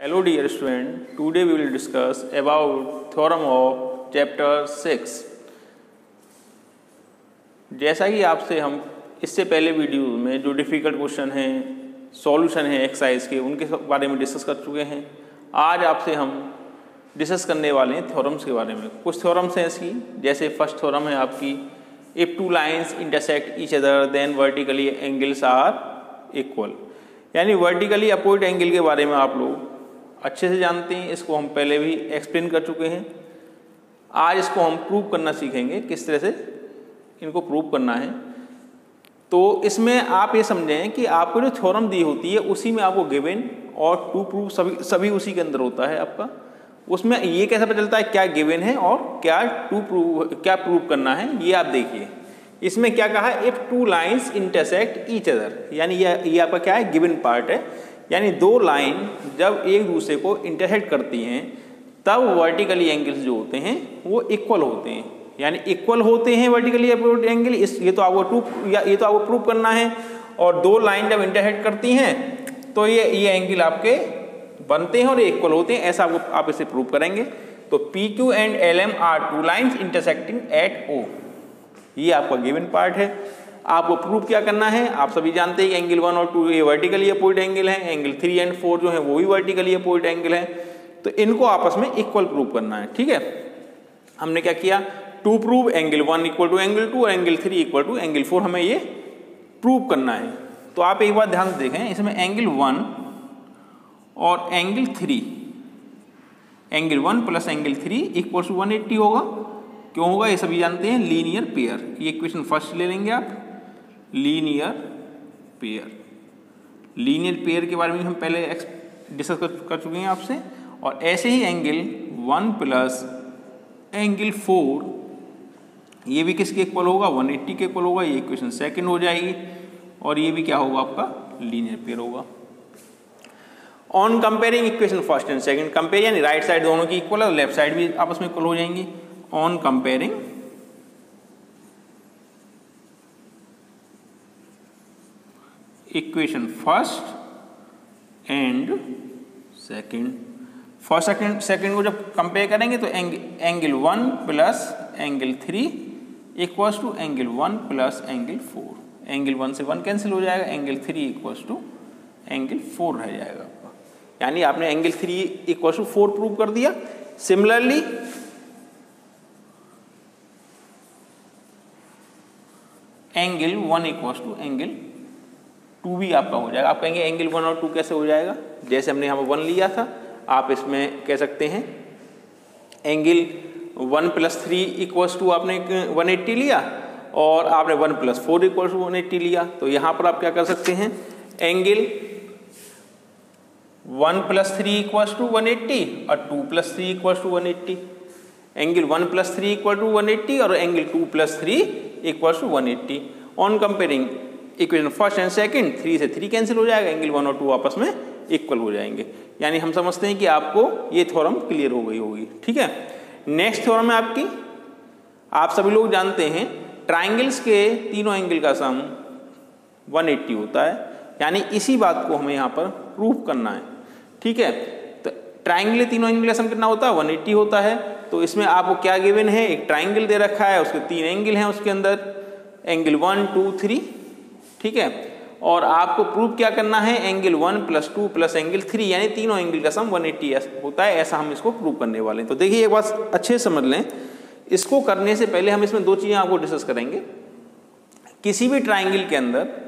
Hello dear student, today we will discuss about theorem of chapter 6। जैसा कि आपसे हम इससे पहले वीडियो में जो डिफ़िकल्ट क्वेश्चन हैं, सॉल्यूशन है एक्सरसाइज के, उनके बारे में डिस्कस कर चुके हैं। आज आपसे हम डिस्कस करने वाले हैं थ्योरम्स के बारे में। कुछ थ्योरम्स हैं इसकी, जैसे फर्स्ट थ्योरम है आपकी, if two lines intersect each other then vertically angles are equal. यानी वर्टिकली अपोजिट एंगल के बारे में आप लोग अच्छे से जानते हैं, इसको हम पहले भी एक्सप्लेन कर चुके हैं। आज इसको हम प्रूव करना सीखेंगे, किस तरह से इनको प्रूव करना है। तो इसमें आप ये समझें कि आपको जो थ्योरम दी होती है उसी में आपको गिवन और टू प्रूव सभी उसी के अंदर होता है आपका। उसमें ये कैसे पता चलता है क्या गिवन है और क्या प्रूव करना है, ये आप देखिए। इसमें क्या कहा है, if two lines intersect each other, यानी ये आपका क्या है, गिवन पार्ट है। यानी दो लाइन जब एक दूसरे को इंटरसेक्ट करती हैं तब वर्टिकली एंगल्स जो होते हैं वो इक्वल होते हैं। यानी इक्वल होते हैं वर्टिकली अपोजिट एंगल, ये तो आपको प्रूव करना है। और दो लाइन जब इंटरसेक्ट करती हैं तो ये एंगल आपके बनते हैं और ये इक्वल होते हैं, ऐसा आप इसे प्रूव करेंगे। तो P Q and L M R two lines intersecting at O, ये आपका गिवन पार्ट है। आपको प्रूव क्या करना है, आप सभी जानते हैं कि एंगल 1 और 2 ये वर्टिकली अपोजिट एंगल है, एंगल 3 एंड 4 जो है वो भी वर्टिकली अपोजिट एंगल है। तो इनको आपस में इक्वल प्रूव करना है, ठीक है। हमने क्या किया, to prove angle 1 equal to angle 2 और एंगल 3 इक्वल टू एंगल 4, हमें ये प्रूव करना है। तो आप एक बार ध्यान से देखें, इसमें एंगल 1 और angle 3, angle 1 plus angle 3 equal to 180 होगा। क्यों होगा, ये सभी जानते हैं, लीनियर पेयर। ये इक्वेशन फर्स्ट ले लेंगे आप, लीनियर पेयर के बारे में हम पहले डिस्कस कर चुके हैं आपसे। और ऐसे ही एंगल 1 प्लस एंगल 4 ये भी किसके इक्वल होगा, 180 के इक्वल होगा। ये इक्वेशन सेकंड हो जाएगी और ये भी क्या होगा, आपका लीनियर पेयर होगा। On comparing equation first and second, compare यानी राइट साइड दोनों की इक्वल है, लेफ्ट साइड भी आपस में इक्वल हो जाएंगी। On comparing equation first and second, first second को जब कंपेयर करेंगे तो angle 1 plus angle 3 equals to angle 1 plus angle 4। Angle 1 से 1 कैंसिल हो जाएगा, एंगल 3 इक्वल्स टू एंगल 4 रह जाएगा आपका। यानी आपने एंगल 3 इक्वल्स टू 4 प्रूव कर दिया। Similarly angle 1 equals to angle 2 भी आपका हो जाएगा। आप कहेंगे एंगल 1 और 2 कैसे हो जाएगा, जैसे हमने यहाँ पर 1 लिया था, आप इसमें कह सकते हैं एंगल 1 प्लस 3 इक्वल्स टू आपने 180 लिया और आपने 1 प्लस 4 इक्वल्स टू 180 लिया। तो यहाँ पर आप क्या कर सकते हैं, एंगल 1 प्लस 3 इक्वल्स टू 180 और 2 plus 3 equals to 180। Angle 1 plus 3 equal to 180 और angle 2 plus 3 equals to 180। On comparing equation first and second, 3 से 3 कैंसिल हो जाएगा, एंगल 1 और 2 आपस में इक्वल हो जाएंगे। यानी हम समझते हैं कि आपको ये थ्योरम क्लियर हो गई होगी, ठीक है। नेक्स्ट थ्योरम है आपकी, आप सभी लोग जानते हैं ट्राइंगल्स के तीनों एंगल का सम 180 होता है। यानी इसी बात को हमें यहाँ पर प्रूव करना है, ठीक है। तो ट्राइंगल के तीनों एंगल का सम कितना होता है, 180 होता है। तो इसमें आपको क्या गिवन है, एक ट्राइंगल दे रखा है, उसके 3 एंगल हैं उसके अंदर, एंगल 1 2 3, ठीक है। और आपको प्रूव क्या करना है, एंगल 1 प्लस 2 प्लस एंगल 3, यानी तीनों एंगल का सम 180 होता है, ऐसा हम इसको प्रूव करने वाले हैं। तो देखिए एक बात अच्छे से समझ लें, इसको करने से पहले हम इसमें 2 चीज़ें आपको डिस्कस करेंगे। किसी भी ट्राइंगल के अंदर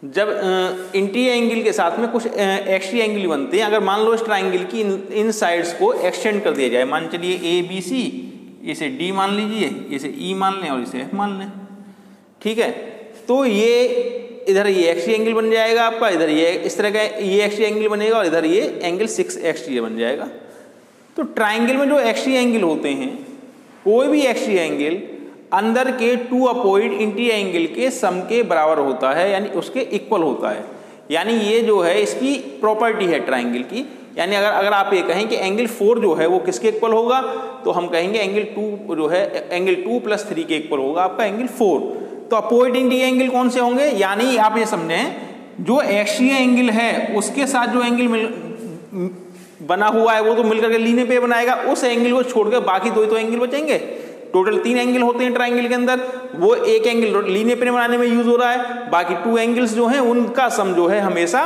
जब इंटीरियर एंगल के साथ में कुछ एक्सट्रीरियर एंगल बनते हैं, अगर मान लो इस ट्राइंगल की इन साइड्स को एक्सटेंड कर दिया जाए, मान चलिए ABC, इसे D मान लीजिए, इसे E मान लें और इसे F मान लें, ठीक है। तो ये इधर ये एक्सट्रीरियर एंगल बन जाएगा आपका, इधर ये इस तरह का ये एक्सट्रीरियर एंगल बनेगा और इधर ये एंगल 6 एक्सट्रीरियर बन जाएगा। तो ट्राइंगल में जो एक्सट्रीरियर एंगल होते हैं, कोई भी एक्सट्रीरियर एंगल अंदर के 2 अपोजिट इंटीरियर एंगल के सम के बराबर होता है, यानी उसके इक्वल होता है। यानी ये जो है इसकी प्रॉपर्टी है ट्राइंगल की। यानी अगर आप ये कहें कि एंगल 4 जो है वो किसके इक्वल होगा, तो हम कहेंगे एंगल 2 जो है एंगल 2 प्लस 3 के इक्वल होगा आपका एंगल 4। तो अपोजिट इंटीरियर एंगल कौन से होंगे, यानी आप ये समझें जो एक्सट्रीरियर एंगल है उसके साथ जो एंगल बना हुआ है वो तो मिलकर के लीनियर पेयर बनाएगा, उस एंगल को छोड़कर बाकी दो ही तो एंगल बचेंगे। टोटल 3 एंगल होते हैं ट्राइंगल के अंदर, वो एक एंगल लीनियर पेयर बनाने में यूज हो रहा है, बाकी 2 एंगल्स जो हैं उनका सम जो है हमेशा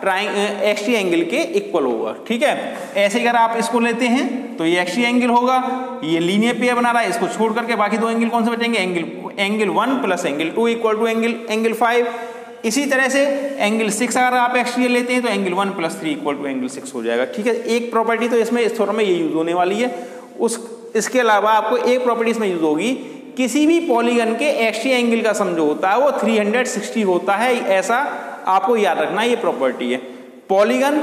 एक्सट्री एंगल के इक्वल होगा। ठीक है, ऐसे अगर आप इसको लेते हैं तो ये एक्सट्री एंगल होगा, ये लीनियर पेयर बना रहा है, इसको छोड़ करके बाकी 2 एंगल कौन से बचेंगे, angle 1 plus angle 2 equal to angle 5। इसी तरह से एंगल 6 अगर आप एक्सट्री लेते हैं तो angle 1 plus 3 equal to angle 6 हो जाएगा। ठीक है, एक प्रॉपर्टी तो इसमें इस थ्योरम में ये यूज होने वाली है। इसके अलावा आपको एक प्रॉपर्टी इसमें यूज होगी, किसी भी पॉलीगन के एक्सट्री एंगल का सम जो होता है वो 360 होता है, ऐसा आपको याद रखना, ये प्रॉपर्टी है। पॉलीगन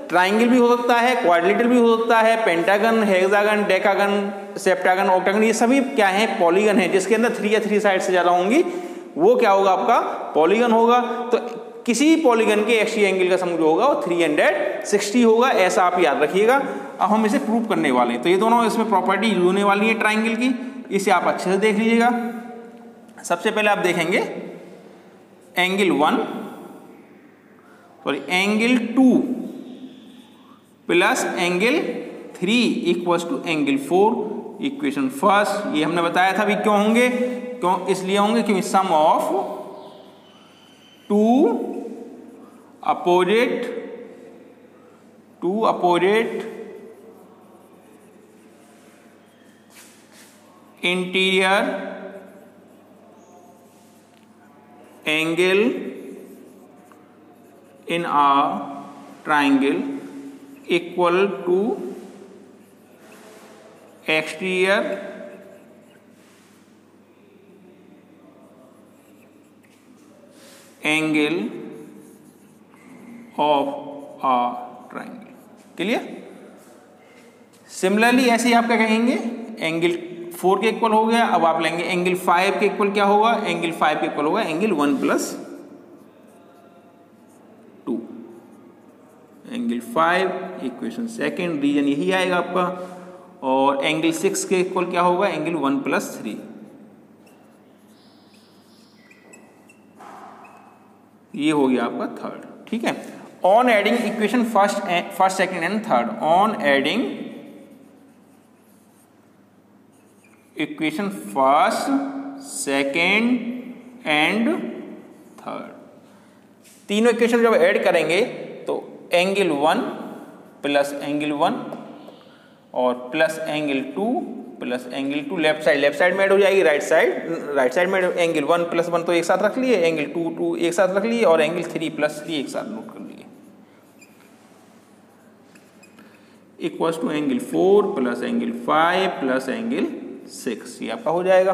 ट्राइंगल भी हो सकता है, क्वाड्रिलेटरल भी हो सकता है, pentagon, hexagon, decagon, septagon, octagon, ये सभी क्या है, पॉलीगन है, जिसके अंदर 3 या 3 साइड से ज्यादा होंगी वो क्या होगा, आपका पॉलीगन होगा। तो किसी पॉलीगन के एक्सट्री एंगल का सम जो होगा वो 360 होगा, ऐसा आप याद रखिएगा। अब हम इसे प्रूव करने वाले हैं, तो ये दोनों इसमें प्रॉपर्टी यूज होने वाली है ट्राइंगल की, इसे आप अच्छे से देख लीजिएगा। सबसे पहले आप देखेंगे angle 1 sorry angle 2 plus angle 3 equals to angle 4, equation first. ये हमने बताया था भी क्यों होंगे, क्यों इसलिए होंगे क्योंकि sum of 2 opposite interior angle in a triangle equal to exterior angle of a triangle. Clear? Similarly ऐसे ही आप क्या कहेंगे, एंगल 4 के इक्वल हो गया। अब आप लेंगे एंगल 5 के इक्वल क्या होगा, एंगल 5 के इक्वल होगा angle 1 plus 2, angle 5 equation second, reason यही आएगा आपका। और एंगल 6 के इक्वल क्या होगा, एंगल 1 प्लस 3, ये हो गया आपका थर्ड। ठीक है, on adding equation first second and third, on adding equation first second and third, तीनों इक्वेशन जब ऐड करेंगे तो एंगल 1 प्लस एंगल 1 और plus angle 2 plus angle 2, left side में ऐड हो जाएगी, राइट साइड में एंगल 1 प्लस 1 तो एक साथ रख लिए, एंगल 2 एक साथ रख लिए, और एंगल 3 प्लस 3 एक साथ नोट कर लिए, equals to angle 4 plus angle 5 plus angle 6, ये आपका हो जाएगा।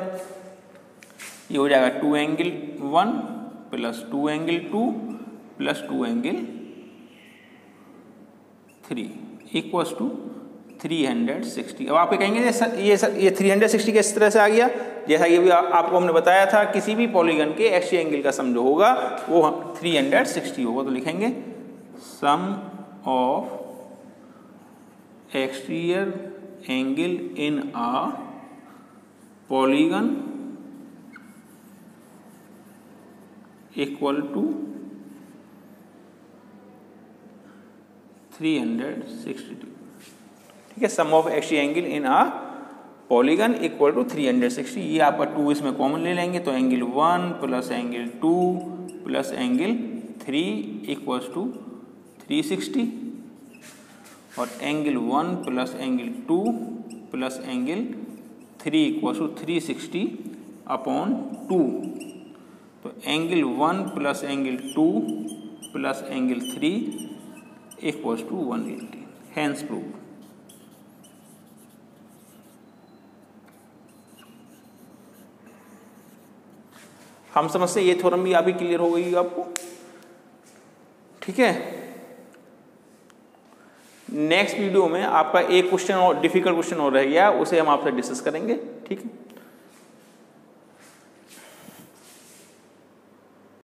ये हो जाएगा 2 angle 1 plus 2 angle 2 plus 2 angle 3 equals to 360। अब आप कहेंगे ये 360 किस तरह से आ गया, जैसा कि भी आपको हमने बताया था, किसी भी पॉलीगन के एक्सट्री एंगल का सम जो होगा वो 360 होगा। तो लिखेंगे sum of exterior angle in a polygon equal to 360। ठीक है, sum of exterior angle in a polygon equal to 360। ये आपका 2 इसमें कॉमन ले लेंगे तो angle 1 plus angle 2 plus angle 3 equals to 360, और angle 1 plus angle 2 plus angle 3 equals to 360 upon 2। तो angle 1 plus angle 2 plus angle 3 equals to 180, hence proved. हम समझते ये थ्योरम भी अभी क्लियर हो गई आपको। ठीक है, नेक्स्ट वीडियो में आपका एक क्वेश्चन और डिफिकल्ट क्वेश्चन और रह गया, उसे हम आपसे डिस्कस करेंगे। ठीक है।